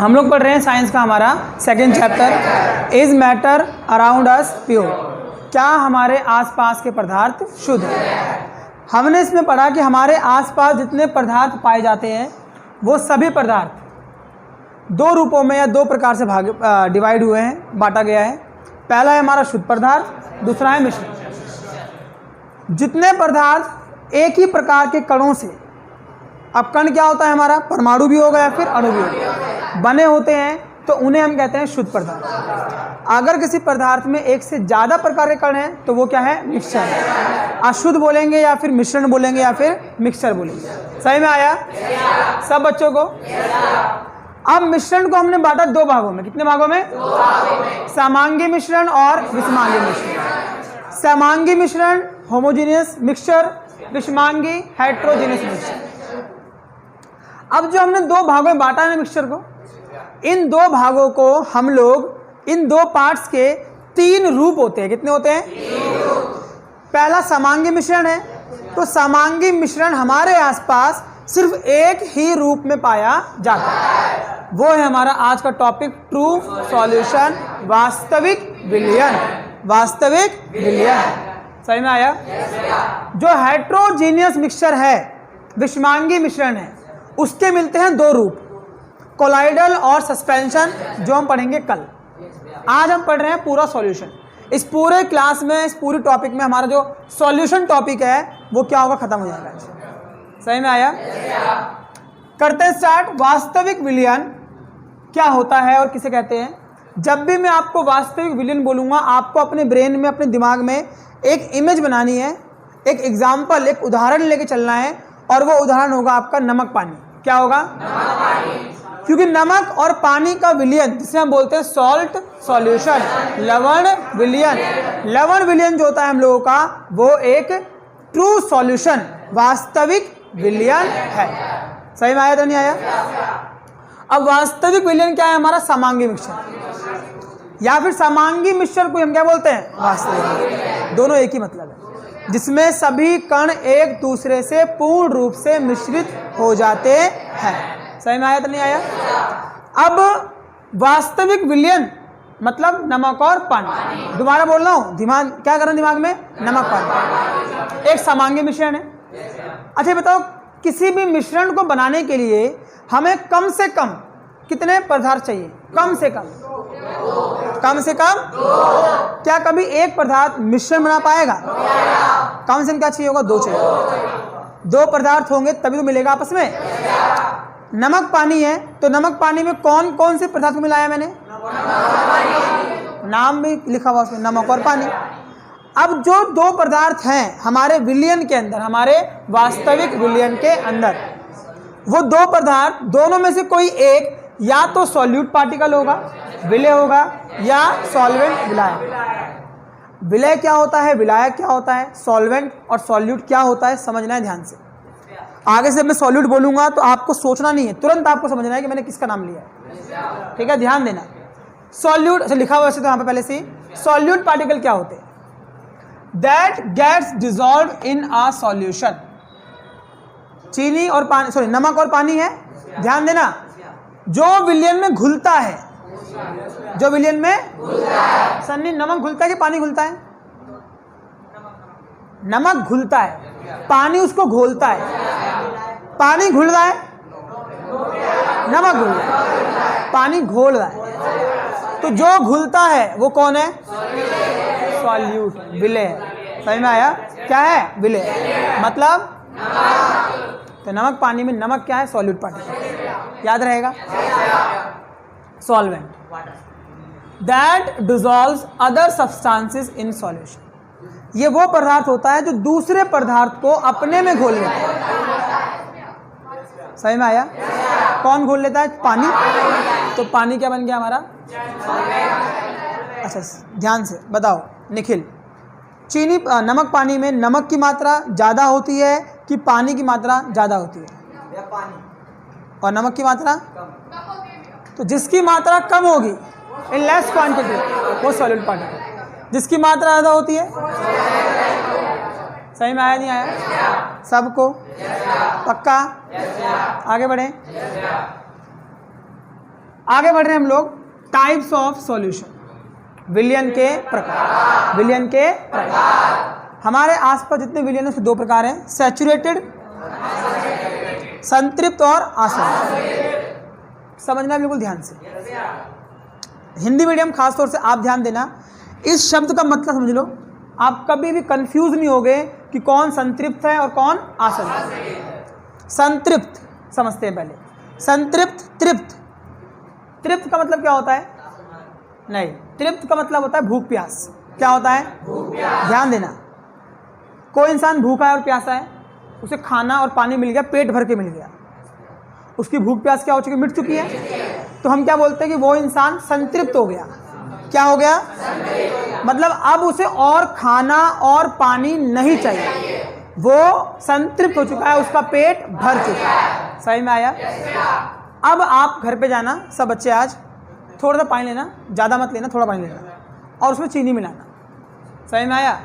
हम लोग पढ़ रहे हैं साइंस का हमारा second chapter, is matter around us pure. क्या हमारे आसपास के पदार्थ शुद्ध हैं? हमने इसमें पढ़ा कि हमारे आसपास जितने पदार्थ पाए जाते हैं वो सभी पदार्थ दो रूपों में या दो प्रकार से डिवाइड हुए हैं, बांटा गया है। पहला है हमारा शुद्ध पदार्थ, दूसरा है मिश्र। जितने पदार्थ एक ही प्रकार के कणों से, अब कण क्या होता है हमारा, परमाणु भी होगा या फिर अणु भी होगा, बने होते हैं तो उन्हें हम कहते हैं शुद्ध पदार्थ। अगर किसी पदार्थ में एक से ज़्यादा प्रकार के कण हैं तो वो क्या है, मिक्सचर है। अशुद्ध बोलेंगे या फिर मिश्रण बोलेंगे या फिर मिक्सचर बोलेंगे। सही में आया सब बच्चों को? अब मिश्रण को हमने बांटा दो भागों में। कितने भागों में? समांगी मिश्रण और विषमांगी मिश्रण। समांगी मिश्रण होमोजेनियस मिक्सचर, विषमांगी हेटेरोजेनियस मिक्सचर। अब जो हमने दो भागों में बांटा है मिक्सचर को, इन दो भागों को हम लोग, इन दो पार्ट्स के तीन रूप होते हैं। कितने होते हैं? पहला समांगी मिश्रण है, तो समांगी मिश्रण हमारे आसपास सिर्फ एक ही रूप में पाया जाता है। वो है हमारा आज का टॉपिक, ट्रू सॉल्यूशन, वास्तविक विलयन। वास्तविक विलयन सही में आया? जो हेटेरोजेनियस मिक्सचर है, विषमांगी मिश्रण है, उसके मिलते हैं दो रूप, कोलाइडल और सस्पेंशन, जो हम पढ़ेंगे कल। आज हम पढ़ रहे हैं पूरा सॉल्यूशन। इस पूरे क्लास में, इस पूरी टॉपिक में हमारा जो सॉल्यूशन टॉपिक है वो क्या होगा, खत्म हो जाएगा। सही में आया? करते हैं स्टार्ट। वास्तविक विलयन क्या होता है और किसे कहते हैं? जब भी मैं आपको वास्तविक विलयन बोलूँगा, आपको अपने ब्रेन में, अपने दिमाग में एक इमेज बनानी है, एक एग्जाम्पल, एक उदाहरण लेके चलना है, और वो उदाहरण होगा आपका नमक पानी। क्या होगा? नमक पानी। क्योंकि नमक और पानी का विलयन, जिसे हम बोलते हैं सॉल्ट सॉल्यूशन, लवण विलयन। लवण विलयन जो होता है हम लोगों का, वो एक ट्रू सॉल्यूशन, वास्तविक विलयन है। सही में आया तो नहीं आया? अब वास्तविक विलयन क्या है हमारा? समांगी मिक्सचर, या फिर समांगी मिक्सचर को हम क्या बोलते हैं? वास्तविक। दोनों एक ही मतलब है, जिसमें सभी कण एक दूसरे से पूर्ण रूप से मिश्रित हो जाते हैं। सही में आया तो नहीं आया? अब वास्तविक विलयन मतलब नमक और पानी। दोबारा बोल रहा हूँ, दिमाग क्या कर रहा है दिमाग में? नमक पानी एक समांगी मिश्रण है। अच्छा बताओ, किसी भी मिश्रण को बनाने के लिए हमें कम से कम कितने पदार्थ चाहिए? कम से कम क्या कभी एक पदार्थ मिश्रण बना पाएगा? कम से कम क्या चाहिए होगा? दो चाहिए। दो पदार्थ होंगे तभी तो मिलेगा आपस में। नमक पानी है, तो नमक पानी में कौन कौन से पदार्थ को मिलाया मैंने? नाम भी लिखा हुआ उसमें, नमक और पानी। अब जो दो पदार्थ हैं हमारे विलयन के अंदर, हमारे वास्तविक विलयन के अंदर, वो दो पदार्थ, दोनों में से कोई एक या तो सॉल्यूट पार्टिकल होगा, विलय होगा, या सॉल्वेंट विलायक। विलय क्या होता है, विलायक क्या होता है, सॉल्वेंट और सॉल्यूट क्या होता है, समझना है ध्यान से। आगे से मैं सॉल्यूट बोलूंगा तो आपको सोचना नहीं है, तुरंत आपको समझना है कि मैंने किसका नाम लिया है। ठीक है, ध्यान देना। सॉल्यूट, अच्छा लिखा हुआ वैसे तो यहाँ पे पहले से, सॉल्यूट पार्टिकल क्या होते हैं? That gets dissolve in a solution. चीनी और पानी, सॉरी नमक और पानी है, ध्यान देना। जो विलयन में घुलता है, जो विलयन में सन्नी, नमक घुलता है कि पानी घुलता है? नमक घुलता है, पानी उसको घोलता है। पानी घुल रहा है, नमक घुल रहा है, पानी घोल रहा है। तो जो घुलता है वो कौन है? सॉल्यूट, विलय। समझ में आया? क्या है? विलय मतलब तो नमक पानी में, नमक क्या है? सॉल्यूट पार्टिकल, याद रहेगा। Solvent that dissolves other substances in solution. ये वो पदार्थ होता है जो दूसरे पदार्थ को अपने में घोल लेता है। सही में आया? कौन घोल लेता है? पानी। तो पानी क्या बन गया हमारा? अच्छा ध्यान से बताओ निखिल, चीनी नमक पानी में नमक की मात्रा ज़्यादा होती है कि पानी की मात्रा ज़्यादा होती है? पानी। और नमक की मात्रा कम। तो जिसकी मात्रा कम होगी इन लेस क्वांटिटी वो सॉलिड पार्टिकल, जिसकी मात्रा ज़्यादा होती है। सही में आया नहीं आया? सबको पक्का? आगे बढ़े। आगे बढ़ रहे हैं हम लोग, टाइप्स ऑफ सॉल्यूशन, विलयन के प्रकार। विलयन के प्रकार, हमारे आसपास जितने विलयन है उसके दो प्रकार हैं, सैचुरेटेड, संतृप्त और असंतृप्त। समझना बिल्कुल ध्यान से, हिंदी मीडियम खासतौर से आप ध्यान देना, इस शब्द का मतलब समझ लो, आप कभी भी कंफ्यूज नहीं होगे कि कौन संतृप्त है और कौन असंतृप्त। संतृप्त समझते हैं पहले, संतृप्त, तृप्त। तृप्त का मतलब क्या होता है? नहीं, तृप्त का मतलब होता है भूख प्यास। क्या होता है? भूख प्यास। ध्यान देना, कोई इंसान भूखा है और प्यासा है, उसे खाना और पानी मिल गया, पेट भर के मिल गया, उसकी भूख प्यास क्या हो चुकी? मिट चुकी है। तो हम क्या बोलते हैं कि वो इंसान संतृप्त हो गया। क्या हो गया? मतलब अब उसे और खाना और पानी नहीं चाहिए, वो संतृप्त हो चुका है, उसका पेट भर चुका है। सही में आया? अब आप घर पे जाना, सब बच्चे आज थोड़ा सा पानी लेना, ज़्यादा मत लेना, थोड़ा पानी लेना, और उसमें चीनी मिलाना। सही में आया?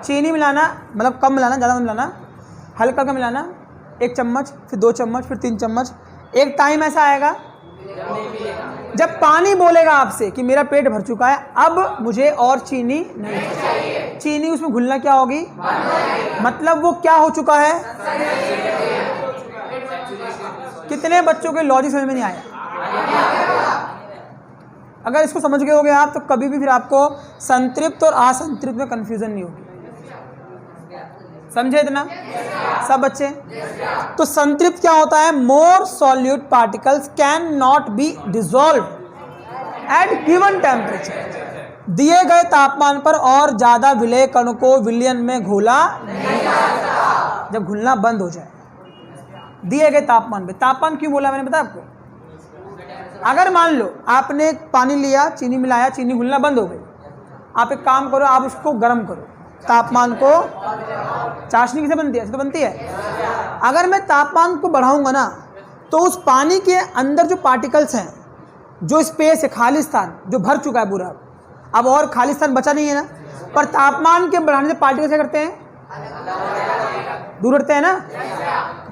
चीनी मिलाना मतलब कम मिलाना, ज़्यादा मत मिलाना, हल्का का मिलाना, 1 चम्मच, फिर 2 चम्मच, फिर 3 चम्मच। एक टाइम ऐसा आएगा जब पानी बोलेगा आपसे कि मेरा पेट भर चुका है, अब मुझे और चीनी नहीं चाहिए। चीनी उसमें घुलना क्या होगी? मतलब वो क्या हो चुका है? कितने बच्चों के लॉजिक समझ में नहीं आया? अगर इसको समझ गए होगे आप, तो कभी भी फिर आपको संतृप्त और असंतृप्त में कंफ्यूजन नहीं होगी। समझे इतना सब बच्चे? तो संतृप्त क्या होता है? More solute particles can not be dissolve at given temperature. दिए गए तापमान पर और ज्यादा विलय कणों को विलयन में घोला नहीं जा सकता। जब घुलना बंद हो जाए, दिए गए तापमान पे। तापमान क्यों बोला मैंने बताया आपको? अगर मान लो आपने पानी लिया, चीनी मिलाया, चीनी घुलना बंद हो गई, आप एक काम करो, आप उसको गर्म करो, तापमान को। चाशनी किसे बनती है? तो बनती है। अगर मैं तापमान को बढ़ाऊंगा ना, तो उस पानी के अंदर जो पार्टिकल्स हैं, जो स्पेस है, खाली स्थान जो भर चुका है पूरा, अब और खाली स्थान बचा नहीं है ना, पर तापमान के बढ़ाने से पार्टिकल्स क्या करते हैं? दूर हटते हैं ना।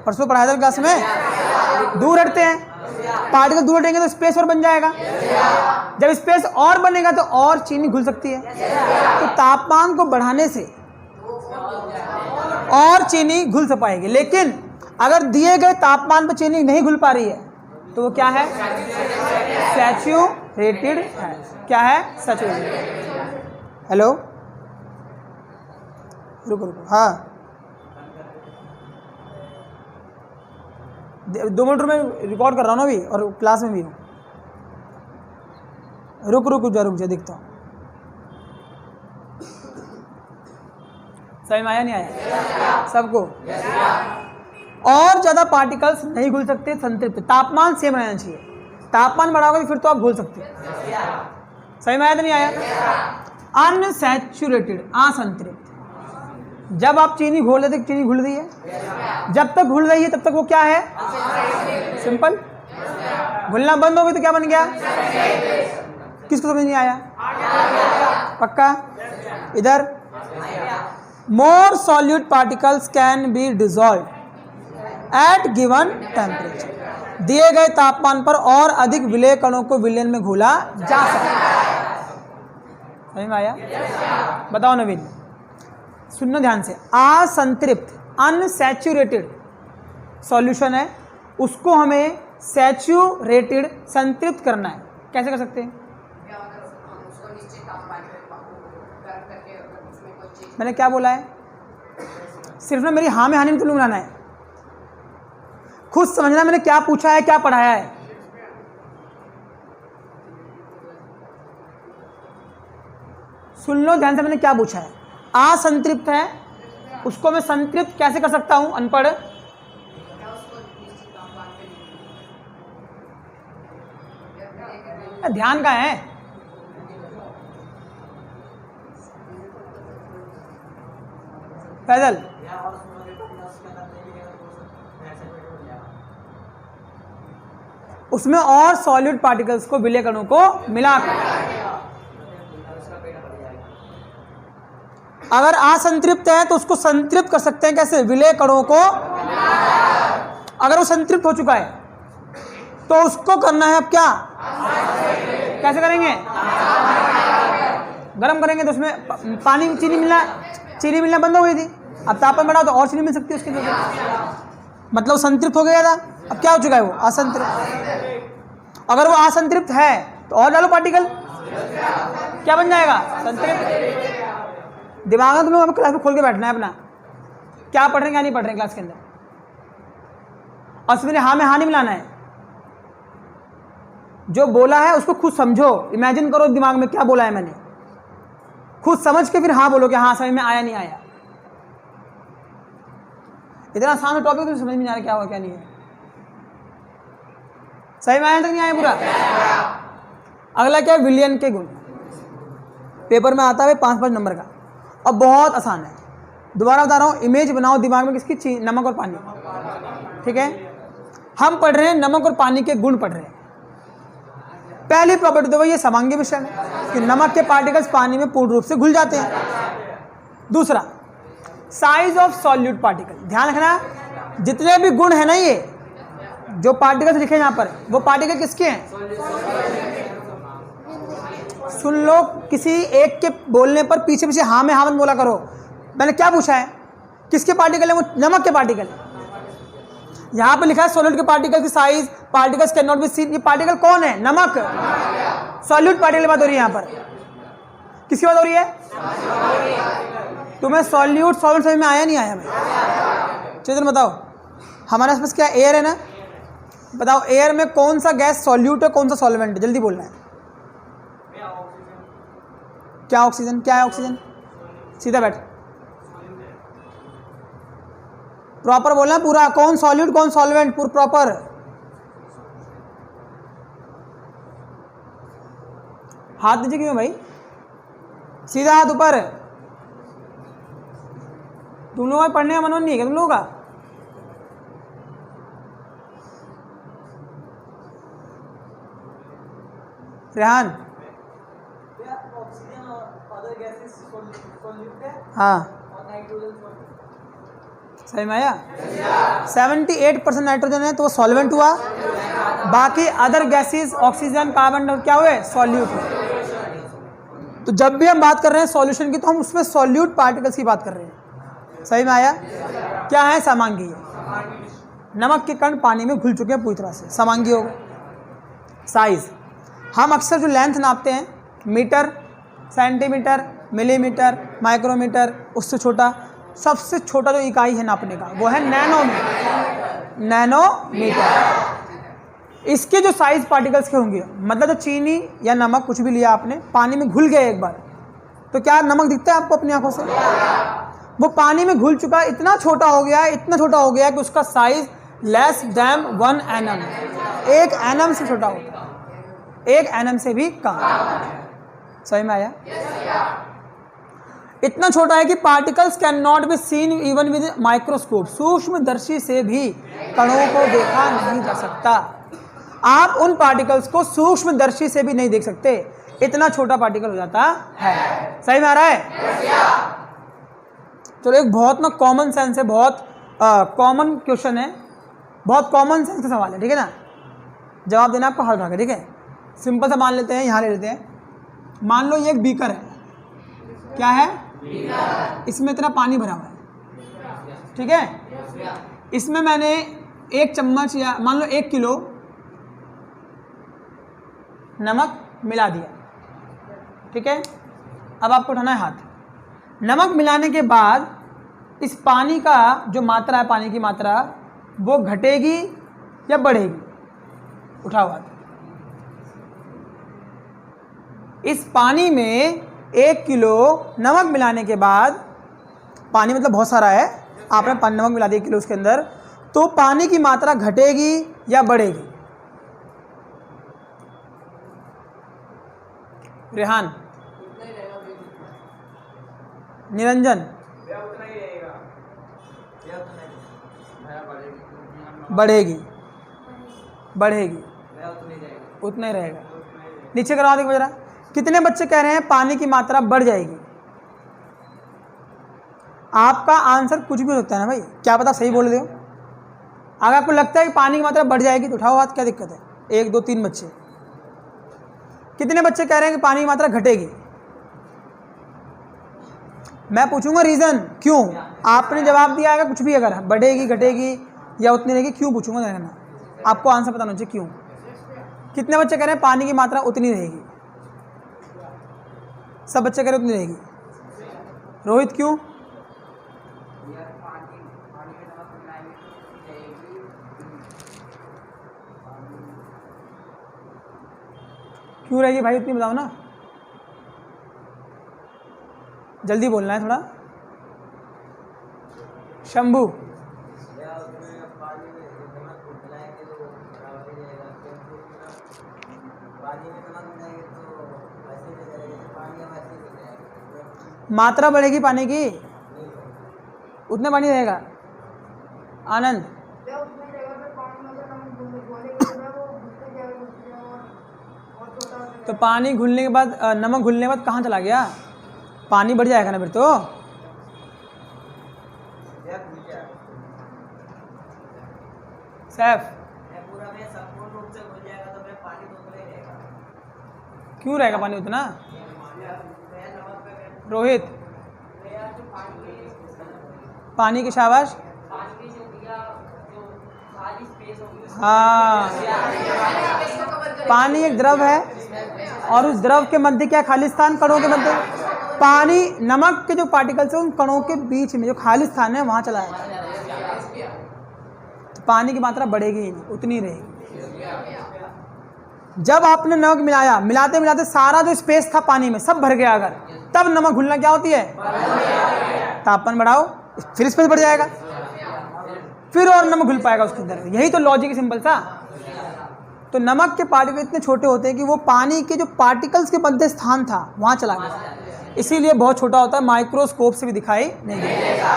परसों पढ़ाया था क्लास में, दूर हटते हैं। पार्टिकल दूर हटेंगे तो स्पेस और बन जाएगा। जब स्पेस और बनेगा तो और चीनी घुल सकती है। तो तापमान को बढ़ाने से और चीनी घुल से पाएगी। लेकिन अगर दिए गए तापमान पर चीनी नहीं घुल पा रही है, तो वो क्या है? सैचुरेटेड है। क्या है? सैचुरेटेड। हेलो, रुको रुको, हाँ 2 मिनट में रिकॉर्ड कर रहा हूँ ना अभी, और क्लास में भी हूँ। रुक जा देखता हूँ। समझ में आया नहीं आया सबको? और ज़्यादा पार्टिकल्स नहीं घुल सकते संतृप्त। तापमान सेम रहना चाहिए। तापमान बढ़ाओगे फिर तो आप घुल सकते हैं। समझ में आया तो नहीं आया? अनसैचुरेटेड, असंतृप्त। जब आप चीनी घोल देते, चीनी घुल रही है, जब तक घुल रही है तब तक वो क्या है? सिंपल। घुलना बंद हो गई तो क्या बन गया? किसको समझ नहीं आया? पक्का? इधर more solute particles can be dissolve at given temperature. दिए गए तापमान पर और अधिक विलय कणों को विलयन में घोला जा सकता है। समझ में आया? बताओ नवीन, सुनना ध्यान से। असंतृप्त, अनसैचुरेटेड सॉल्यूशन है, उसको हमें सैचुरेटेड, संतृप्त करना है। कैसे कर सकते हैं? मैंने क्या बोला है? सिर्फ ना मेरी हाँ में हानि में तुम मिलाना है, खुद समझना मैंने क्या पूछा है, क्या पढ़ाया है। सुन लो ध्यान से, मैंने क्या पूछा है। असंतृप्त है, उसको मैं संतृप्त कैसे कर सकता हूं? अनपढ़। ध्यान का है। पैदल उसमें और सॉलिड पार्टिकल्स को, विलय कणों को मिलाकर। अगर असंतृप्त है तो उसको संतृप्त कर सकते हैं। कैसे? विलय कणों को। अगर वो संतृप्त हो चुका है तो उसको करना है अब क्या? कैसे करेंगे? गर्म करेंगे तो उसमें पानी चीनी मिलना बंद हो गई थी। अब तापमान बढ़ाओ तो और चीनी मिल सकती है उसके अंदर, मतलब संतृप्त हो गया था। अब क्या हो चुका है वो? असंतृप्त। अगर वो असंतृप्त है तो और डालो पार्टिकल, क्या बन जाएगा? संतृप्त। दिमाग में तुम लोग क्लास में खोल के बैठना है अपना, क्या पढ़ रहे हैं क्या नहीं पढ़ रहे हैं क्लास के अंदर। और उसमें हाँ में हाँ नहीं मिलाना है, जो बोला है उसको खुद समझो, इमेजिन करो दिमाग में क्या बोला है मैंने, खुद समझ के फिर हाँ बोलो कि हाँ समझ में आया नहीं आया। इतना आसान टॉपिक तो समझ में नहीं आ रहा क्या हुआ क्या नहीं है। सही में आया तक नहीं आया पूरा? अगला क्या है? विलियन के गुण। पेपर में आता है 5-5 नंबर का और बहुत आसान है। दोबारा बता रहा हूँ, इमेज बनाओ दिमाग में किसकी? नमक और पानी। ठीक है, हम पढ़ रहे हैं नमक और पानी के गुण पढ़ रहे हैं। पहली प्रॉपर्टी तो वही ये समांगी मिश्रण है कि नमक के पार्टिकल्स पानी में पूर्ण रूप से घुल जाते हैं। दूसरा, साइज ऑफ सॉल्यूट पार्टिकल। ध्यान रखना, जितने भी गुण है ना, ये जो पार्टिकल्स लिखे यहाँ पर, वो पार्टिकल किसके हैं? सुन लो, किसी एक के बोलने पर पीछे पीछे हाँ में हाँ मत बोला करो। मैंने क्या पूछा है? किसके पार्टिकल है? वो नमक के पार्टिकल। यहाँ पे लिखा है सॉल्यूट के पार्टिकल की size, particles can not be seen. ये पार्टिकल कौन है? नमक। सॉल्यूट पार्टिकल की बात हो रही है यहाँ पर। किसकी बात हो रही है? तुम्हें सॉल्यूट सॉल्वेंट समझ में आया नहीं आया? भाई चेतन बताओ, हमारे पास क्या एयर है ना? बताओ एयर में कौन सा गैस सॉल्यूट है, कौन सा सॉल्वेंट है? जल्दी बोलना है। क्या ऑक्सीजन? क्या है ऑक्सीजन? सीधा बैठ, प्रॉपर बोलना पूरा। कौन सॉल्यूट कौन सॉल्वेंट? प्रॉपर। हाथ नीचे क्यों भाई? सीधा हाथ ऊपर। तुम लोगों का पढ़ने का मन नहीं है क्या तुम लोगों का? रेहान, हाँ सही में आया? 78% नाइट्रोजन है तो वो सॉल्वेंट हुआ, बाकी अदर गैसेस ऑक्सीजन कार्बन क्या हुए? सॉल्यूट। तो जब भी हम बात कर रहे हैं सॉल्यूशन की तो हम उसमें सॉल्यूट पार्टिकल्स की बात कर रहे हैं। सही में आया? क्या है? समांगी है। नमक के कण पानी में घुल चुके हैं पूरी तरह से, समांगी हो गए। साइज, हम अक्सर जो लेंथ नापते हैं मीटर, सेंटीमीटर, मिलीमीटर, माइक्रोमीटर, उससे छोटा, सबसे छोटा जो इकाई है नापने का वो है नैनोमीटर। नैनोमीटर। इसके जो साइज पार्टिकल्स के होंगे, मतलब जो चीनी या नमक कुछ भी लिया आपने, पानी में घुल गया एक बार, तो क्या नमक दिखता है आपको अपनी आंखों से? वो पानी में घुल चुका, इतना छोटा हो गया, इतना छोटा हो गया कि उसका size less than 1 annum, 1 annum से छोटा होता है, 1 एनम से भी कम। सही में आया? इतना छोटा है कि particles can not be seen even with microscope. सूक्ष्मदर्शी से भी कणों को देखा नहीं जा सकता। आप उन पार्टिकल्स को सूक्ष्मदर्शी से भी नहीं देख सकते, इतना छोटा पार्टिकल हो जाता है। सही में आ रहा है? चलो एक बहुत ना कॉमन सेंस है, बहुत कॉमन क्वेश्चन है, बहुत कॉमन सेंस का सवाल है, ठीक है ना? जवाब देना आपको हल्का, ठीक है? सिंपल सा मान लेते हैं, यहाँ ले लेते हैं। मान लो ये एक बीकर है, क्या है? इसमें इतना पानी भरा हुआ है, ठीक है? इसमें मैंने 1 चम्मच या मान लो 1 किलो नमक मिला दिया, ठीक है? अब आपको उठाना है हाथ। नमक मिलाने के बाद इस पानी का जो मात्रा है, पानी की मात्रा, वो घटेगी या बढ़ेगी? उठाओ हाथ। इस पानी में 1 किलो नमक मिलाने के बाद, पानी मतलब बहुत सारा है, आपने नमक मिला दिया 1 किलो उसके अंदर, तो पानी की मात्रा घटेगी या बढ़ेगी? रेहान, निरंजन, बढ़ेगी, बढ़ेगी, उतना ही रहेगा। नीचे करवा देखो जरा, कितने बच्चे कह रहे हैं पानी की मात्रा बढ़ जाएगी? आपका आंसर कुछ भी हो सकता है ना भाई, क्या पता सही बोल रहे हो। अगर आपको लगता है कि पानी की मात्रा बढ़ जाएगी तो उठाओ हाथ, क्या दिक्कत है? 1 2 3 बच्चे। कितने बच्चे कह रहे हैं कि पानी की मात्रा घटेगी? मैं पूछूंगा रीज़न क्यों। आपने जवाब दिया है कुछ भी, अगर बढ़ेगी घटेगी या उतनी रहेगी, क्यों पूछूंगा देखना, आपको आंसर बताना चाहिए क्यों। कितने बच्चे कह रहे हैं पानी की मात्रा उतनी रहेगी? सब बच्चे कह रहे उतनी रहेगी। रोहित क्यों? क्यों रहेगी भाई उतनी, बताओ ना, जल्दी बोलना है थोड़ा। शंभू, मात्रा बढ़ेगी पानी की, उतने पानी रहेगा। आनंद, तो पानी घुलने के बाद, नमक घुलने के बाद कहाँ चला गया? पानी बढ़ जाएगा ना फिर तो। सैफ, क्यों रहेगा पानी उतना? रोहित, पानी की शाबाश, हाँ, पानी एक द्रव है और उस द्रव के मध्य क्या खाली स्थान, कणों के मध्य। पानी, नमक के जो पार्टिकल्स हैं उन कणों के बीच में जो खाली स्थान है वहाँ चला जाएगा, तो पानी की मात्रा बढ़ेगी ही नहीं, उतनी रहेगी। जब आपने नमक मिलाया, मिलाते मिलाते सारा जो स्पेस था पानी में सब भर गया अगर, तब नमक घुलना क्या होती है? तापमान बढ़ाओ, फिर स्पेस बढ़ जाएगा, फिर और नमक घुल पाएगा उसके अंदर। यही तो लॉजिक सिंपल सा। तो नमक के पार्टिकल इतने छोटे होते हैं कि वो पानी के जो पार्टिकल्स के मध्य स्थान था वहाँ चला गया, इसीलिए बहुत छोटा होता है, माइक्रोस्कोप से भी दिखाई नहीं देता।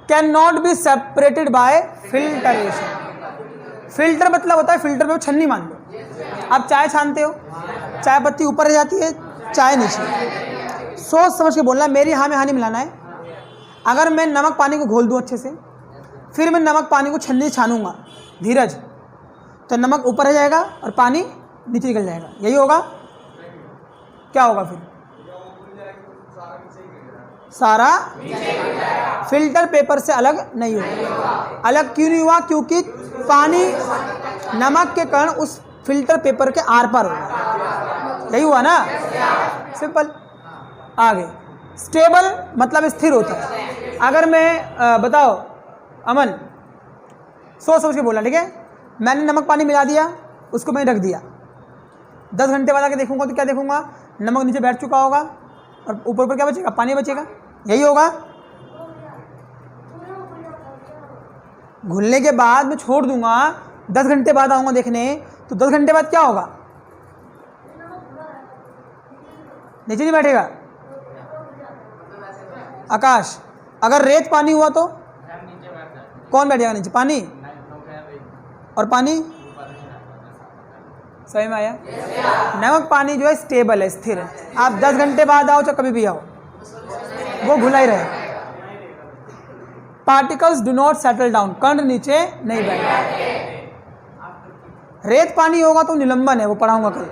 Can not be separated by filtration. Filter मतलब होता है, फिल्टर में छन्नी मान लो, आप चाय छानते हो, चाय पत्ती ऊपर रह जाती है, चाय नीचे। सोच समझ के बोलना, मेरी हाँ में हाँ नहीं मिलाना है। अगर मैं नमक पानी को घोल दूँ अच्छे से, फिर मैं नमक पानी को छन्नी से छानूंगा धीरज, तो नमक ऊपर रह जाएगा और पानी नीचे निकल जाएगा, यही होगा। क्या होगा फिर? सारा फिल्टर पेपर से अलग नहीं होगा। अलग क्यों नहीं हुआ? क्योंकि पानी, नमक के कण उस फिल्टर पेपर के आर पार होगा, यही हुआ ना, सिंपल। आगे, स्टेबल मतलब स्थिर होता है। अगर मैं बताओ अमन, सोच समझ के बोलना, ठीक है। मैंने नमक पानी मिला दिया, उसको मैंने रख दिया, 10 घंटे बाद आके देखूंगा तो क्या देखूंगा? नमक नीचे बैठ चुका होगा और ऊपर ऊपर क्या बचेगा? पानी बचेगा, यही होगा। घुलने के बाद मैं छोड़ दूंगा, 10 घंटे बाद आऊंगा देखने, तो 10 घंटे बाद क्या होगा? नीचे नहीं बैठेगा। आकाश, अगर रेत पानी हुआ तो कौन बैठेगा नीचे? पानी और पानी, सही में आया? नमक पानी जो है स्टेबल है, स्थिर है। आप 10 घंटे बाद आओ चाहे कभी भी आओ, वो घुला ही रहे। Particles do not settle down, कण नीचे नहीं बैठे। रेत पानी होगा तो निलंबन है, वो पढ़ाऊंगा कल।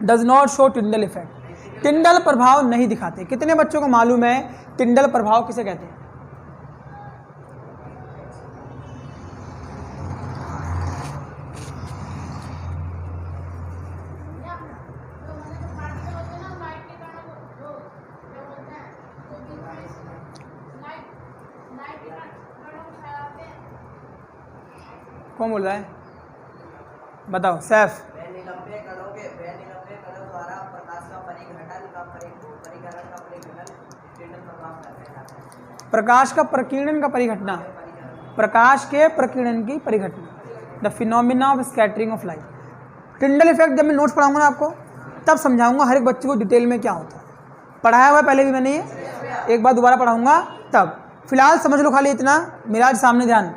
Does not show Tyndall effect, टिंडल प्रभाव नहीं दिखाते। कितने बच्चों को मालूम है टिंडल प्रभाव किसे कहते हैं? कौन बोल रहा है? बताओ सैफ। प्रकाश का प्रकीर्णन का परिघटना, प्रकाश के प्रकीर्णन की परिघटना, the phenomena of scattering of light. Tyndall effect जब मैं नोट्स पढ़ाऊंगा ना आपको, तब समझाऊंगा हर एक बच्चे को डिटेल में क्या होता है। पढ़ाया हुआ है पहले भी मैंने, ये एक बार दोबारा पढ़ाऊंगा तब। फिलहाल समझ लो खाली इतना, मेरा सामने ध्यान,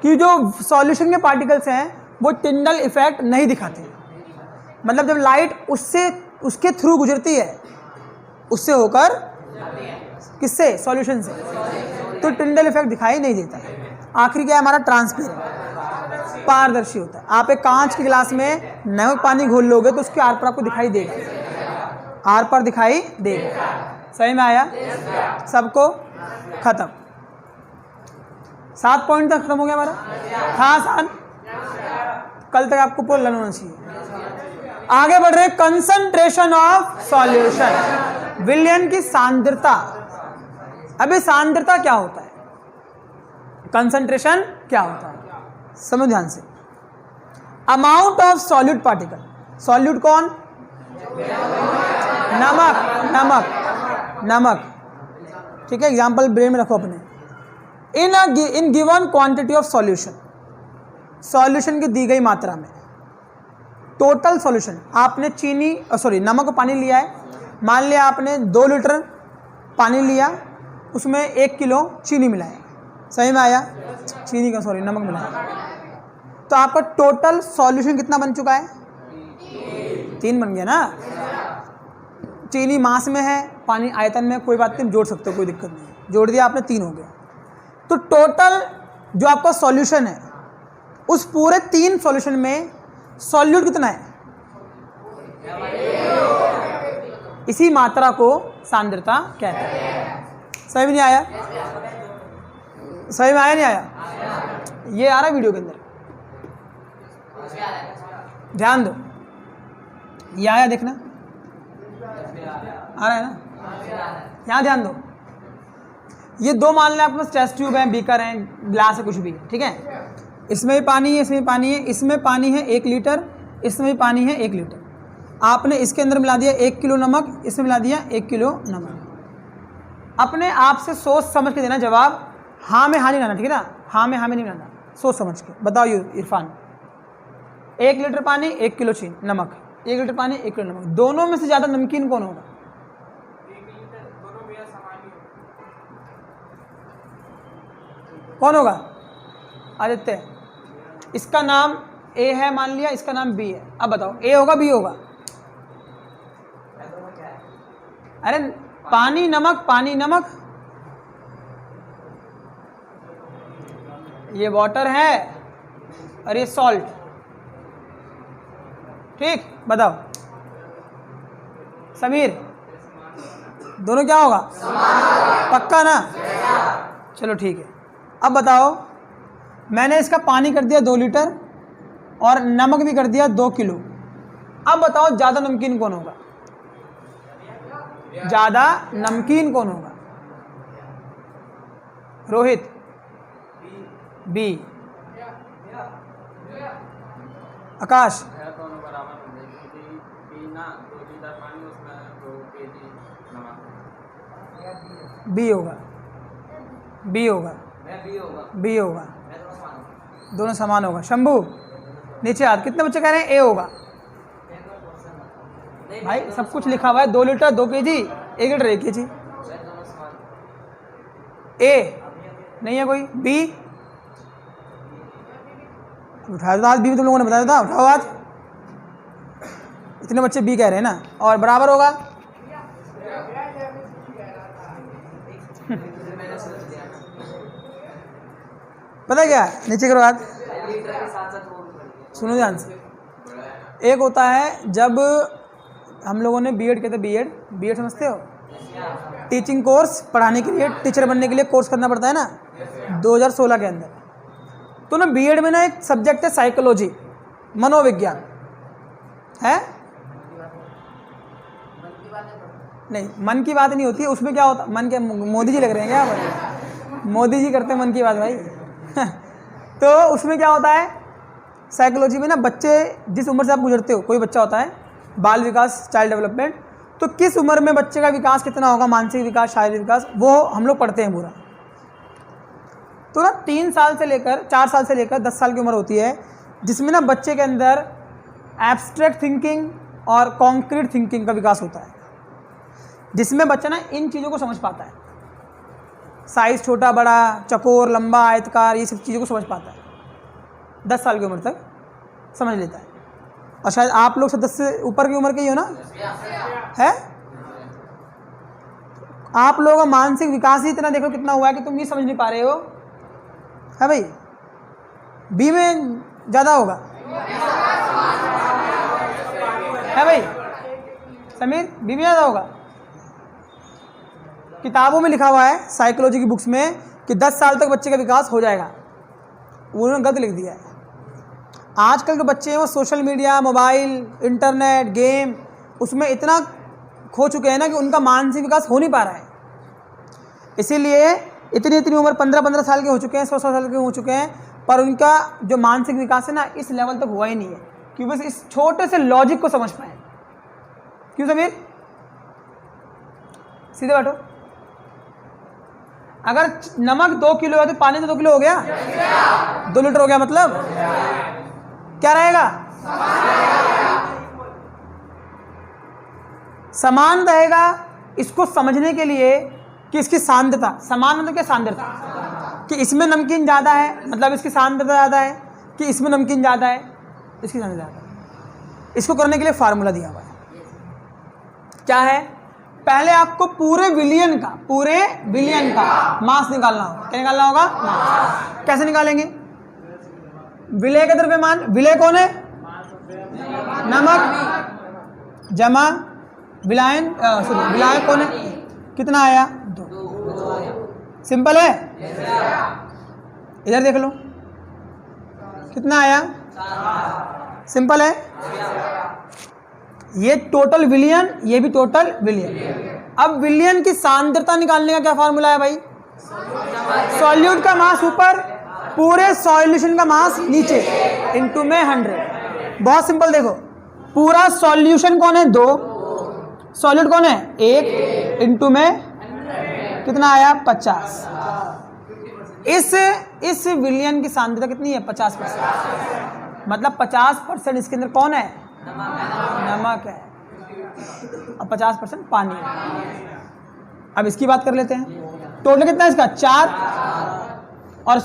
कि जो सॉल्यूशन के पार्टिकल्स हैं वो टिंडल इफेक्ट नहीं दिखाते। मतलब जब लाइट उससे, उसके थ्रू गुजरती है, उससे होकर, किससे? सॉल्यूशन से, तो टिंडल इफेक्ट दिखाई नहीं देता। आखिरी क्या है हमारा? ट्रांसपेरेंट। पारदर्शी होता है। आप एक कांच के गिलास में नमक पानी घोल लोगे तो उसके आर पार आपको दिखाई देगा, आर पार दिखाई देगा। सही में आया सबको? खत्म। 7 पॉइंट तक खत्म हो गया हमारा। था आसान? कल तक आपको पूरा लर्न होना चाहिए। आगे बढ़ रहे, कंसंट्रेशन ऑफ सॉल्यूशन, विलयन की सांद्रता। अभी सांद्रता क्या होता है, कंसंट्रेशन क्या होता है, समझो ध्यान से। Amount of solute particle, solute कौन? नमक, नमक, नमक, ठीक है। एग्जाम्पल ब्रेन में रखो अपने। In given quantity of solution, solution की दी गई मात्रा में, टोटल सॉल्यूशन, आपने नमक को पानी लिया है, मान लिया आपने 2 लीटर पानी लिया, उसमें 1 किलो चीनी मिलाया। सही में आया? नमक मिलाया, तो आपका टोटल सॉल्यूशन कितना बन चुका है? 3 बन गया ना। चीनी मास में है, पानी आयतन में, कोई बात नहीं, जोड़ सकते हो, कोई दिक्कत नहीं। जोड़ दिया आपने, 3 हो गया। तो टोटल जो आपका सॉल्यूशन है, उस पूरे 3 सॉल्यूशन में सॉल्यूट कितना है? इसी मात्रा को सांद्रता कहते हैं। सही में नहीं आया? सही में आया नहीं आया? ये आ रहा है वीडियो के अंदर, ध्यान दो। ये आया, देखना आ रहा है ना, यहाँ ध्यान दो। ये 2 मान लें आपके पास टेस्ट ट्यूब है, बीकर है, ग्लास है, कुछ भी, ठीक है। इसमें भी पानी है, इसमें भी पानी है, इसमें पानी है 1 लीटर, इसमें भी पानी है 1 लीटर। आपने इसके अंदर मिला दिया 1 किलो नमक, इसमें मिला दिया 1 किलो नमक। अपने आप से सोच समझ के देना जवाब, हाँ में हाँ नहीं लाना, ठीक है ना, हाँ में हाँ में नहीं लाना, सोच समझ के बताओ। इरफान, 1 लीटर पानी 1 किलो चीनी नमक, 1 लीटर पानी 1 किलो नमक, दोनों में से ज़्यादा नमकीन कौन होगा? कौन होगा? आदित्य। इसका नाम ए है मान लिया, इसका नाम बी है, अब बताओ ए होगा बी होगा? अरे पानी नमक, पानी नमक, ये वाटर है और ये सॉल्ट, ठीक। बताओ समीर, दोनों क्या होगा? पक्का ना? चलो ठीक है। अब बताओ, मैंने इसका पानी कर दिया 2 लीटर और नमक भी कर दिया 2 किलो। अब बताओ ज़्यादा नमकीन कौन होगा? ज़्यादा नमकीन कौन होगा? रोहित, बी। आकाश, बी होगा, बी होगा, बी होगा, दोनों समान होगा। शंभू नीचे हाथ, कितने बच्चे कह रहे हैं ए होगा? भाई सब कुछ लिखा हुआ है, 2 लीटर 2 केजी, 1 लीटर 1 केजी। ए नहीं है कोई? बी उठाओ तो आज, बी में तुम लोगों ने बताया था, उठाओ आज। इतने बच्चे बी कह रहे हैं ना, और बराबर होगा पता क्या, नीचे करो हाथ, सुनो ध्यान से। एक होता है जब हम लोगों ने बीएड कहते, बीएड समझते हो? टीचिंग कोर्स, पढ़ाने के लिए, टीचर बनने के लिए कोर्स करना पड़ता है ना, 2016 के अंदर। तो ना बीएड में ना एक सब्जेक्ट है साइकोलॉजी, मनोविज्ञान है। नहीं, मन की बात नहीं होती है उसमें। क्या होता मन के, मोदी जी लग रहे हैं क्या? मोदी जी करते हैं मन की बात भाई। तो उसमें क्या होता है साइकोलॉजी में ना, बच्चे जिस उम्र से आप गुजरते हो, कोई बच्चा होता है बाल विकास, चाइल्ड डेवलपमेंट, तो किस उम्र में बच्चे का विकास कितना होगा, मानसिक विकास, शारीरिक विकास, वो हम लोग पढ़ते हैं पूरा। तो ना 3 साल से लेकर 4 साल से लेकर 10 साल की उम्र होती है, जिसमें ना बच्चे के अंदर एब्स्ट्रैक्ट थिंकिंग और कॉन्क्रीट थिंकिंग का विकास होता है, जिसमें बच्चा ना इन चीज़ों को समझ पाता है। साइज़ छोटा बड़ा, चकोर लंबा, आयतकार, ये सब चीज़ों को समझ पाता है। 10 साल की उम्र तक समझ लेता है। और शायद आप लोग 10 से ऊपर की उम्र के ही हो ना, है? आप लोगों का मानसिक विकास ही इतना देखो कितना हुआ है कि तुम ये समझ नहीं पा रहे हो, है भाई। बी में ज़्यादा होगा? है भाई समीर, बीबी ज़्यादा होगा? किताबों में लिखा हुआ है साइकोलॉजी की बुक्स में कि 10 साल तक बच्चे का विकास हो जाएगा, उन्होंने गलत लिख दिया है। आजकल के बच्चे हैं वो social media, mobile, internet, game, उसमें इतना खो चुके हैं ना कि उनका मानसिक विकास हो नहीं पा रहा है। इसीलिए इतनी उम्र 15-15 साल के हो चुके हैं, 100 साल के हो चुके हैं, पर उनका जो मानसिक विकास है ना इस लेवल तक हुआ ही नहीं है, क्योंकि बस इस छोटे से लॉजिक को समझ पाए। क्यों समीर? सीधे बैठो। अगर नमक 2 किलो है तो पानी तो 2 किलो हो गया, 2 लीटर हो गया, मतलब क्या रहेगा? समान रहेगा। इसको समझने के लिए कि इसकी सांद्रता, समान मतलब क्या? सांद्रता, कि इसमें नमकीन ज़्यादा है मतलब इसकी सांद्रता ज़्यादा है, कि इसमें नमकीन ज़्यादा है इसकी सांद्रता ज़्यादा है। इसको करने के लिए फार्मूला दिया हुआ है। क्या है? पहले आपको पूरे बिलियन का मास निकालना होगा। क्या निकालना होगा? मास। कैसे निकालेंगे? विलय का द्रव्यमान, विलय कौन है? नमक जमा विलायन, विलायक कौन है? कितना आया? 2। सिंपल है। इधर देख लो कितना आया? सिंपल है। ये टोटल विलियन, ये भी टोटल विलियन। अब विलियन की सांद्रता निकालने का क्या फार्मूला है भाई? सॉल्यूट का मास ऊपर, पूरे सॉल्यूशन का मास नीचे, इनटू में 100। बहुत सिंपल। देखो पूरा सॉल्यूशन कौन है? 2, सॉल्यूट कौन है? 1, इनटू में कितना आया? 50। इस विलियन की सांद्रता कितनी है? 50%। मतलब 50% इसके अंदर कौन है? नमक है, और 50% पानी है। अब इसकी बात कर लेते हैं। टोटल कितना है इसका? 4, और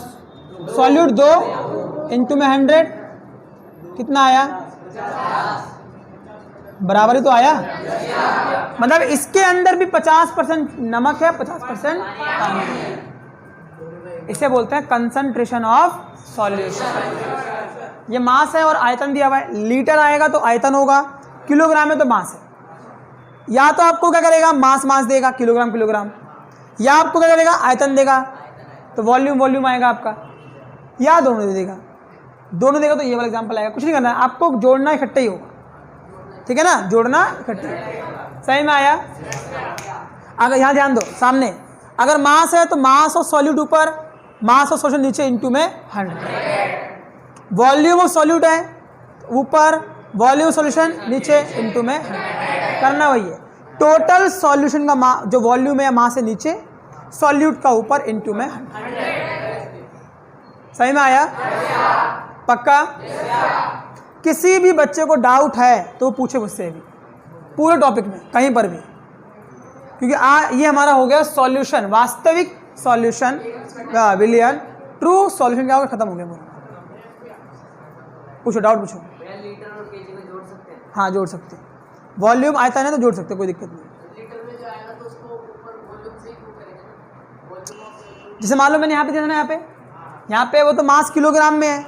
सॉल्यूट 2 इनटू में 100 कितना आया? बराबर ही तो आया। मतलब इसके अंदर भी 50% नमक है, 50% पानी है। इसे बोलते हैं कंसंट्रेशन ऑफ सॉल्यूशन। ये मास है और आयतन दिया हुआ है। लीटर आएगा तो आयतन होगा, किलोग्राम है तो मास है। या तो आपको क्या करेगा? मास देगा, किलोग्राम, या आपको क्या करेगा? आयतन देगा, तो वॉल्यूम आएगा आपका, या दोनों दे देगा। दोनों देगा तो ये वाला एग्जांपल आएगा। कुछ नहीं करना है आपको, जोड़ना इकट्ठा ही होगा। ठीक है ना? जोड़ना इकट्ठा। सही में आया? अगर यहाँ ध्यान दो, सामने अगर मास है तो मास और सॉल्यूट ऊपर, मास और सॉल्यूशन नीचे, इनटू में 100। वॉल्यूम ऑफ सॉल्यूट है ऊपर, वॉल्यूम सॉल्यूशन नीचे, इनटू में 100। करना वही है। टोटल सॉल्यूशन का जो वॉल्यूम है मास है नीचे, सॉल्यूट का ऊपर, इनटू में 100। सही में आया? पक्का? किसी भी बच्चे को डाउट है तो वो पूछे मुझसे भी, पूरे टॉपिक में कहीं पर भी, क्योंकि ये हमारा हो गया सॉल्यूशन, वास्तविक सॉल्यूशन विलियन, ट्रू सॉल्यूशन क्या होगा? खत्म हो गया पूरा। पूछो, डाउट पूछो। लीटर और केजी में जोड़ सकते हैं? हाँ जोड़ सकते हैं। वॉल्यूम आयतन है तो जोड़ सकते हैं, कोई दिक्कत नहीं। लीटर में जो आएगा तो उसको ऊपर वॉल्यूम से ही प्रूव करेंगे। वॉल्यूम जैसे मान लो मैंने यहाँ पे देना है, यहाँ पे वो तो मास किलोग्राम में है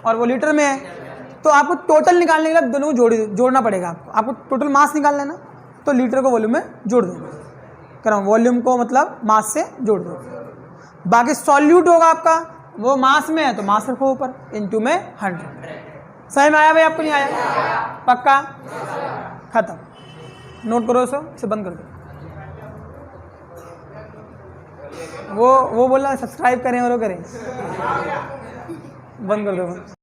और वो लीटर में है, तो आपको टोटल निकालने के लिए दोनों को जोड़ना पड़ेगा। आपको टोटल मास निकाल लेना, तो लीटर को वॉल्यूम में जोड़ दो। कह रहा हूँ वॉल्यूम को मतलब मास से जोड़ दो। बाकी सॉल्यूट होगा आपका, वो मास में है तो मास रखो ऊपर, इनटू में 100। सही में आया भाई? आपको नहीं आया? पक्का? खत्म। नोट करो इसे बंद कर दो। वो बोला सब्सक्राइब करें और वो करें, बंद कर दो।